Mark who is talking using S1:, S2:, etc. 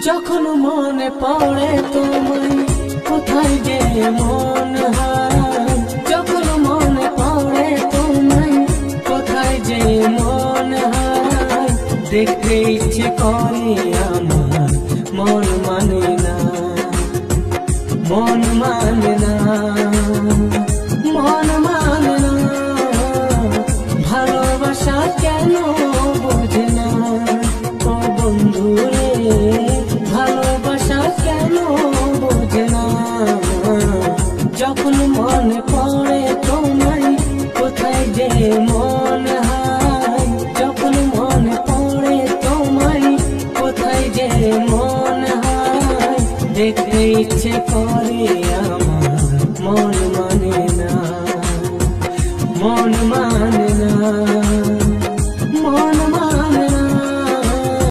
S1: যখন মনে পড়ে তোমায় কোথায় যে মন হারায়, যখন মনে পড়ে তোমায় কোথায় যে মন হারায়, দেখতে ইচ্ছে করে আমার মন মানে না, মন মানে না, মন মানে না, ভালোবাসা কেন বোঝে না ও বন্ধু রে, ভালোবাসা কেন বোঝে না। যখন মনে পড়ে তোমায় কোথায় যে মন হারায়, যখন মনে পড়ে তোমায় কোথায় যে মন হারায়, দেখতে ইচ্ছে করে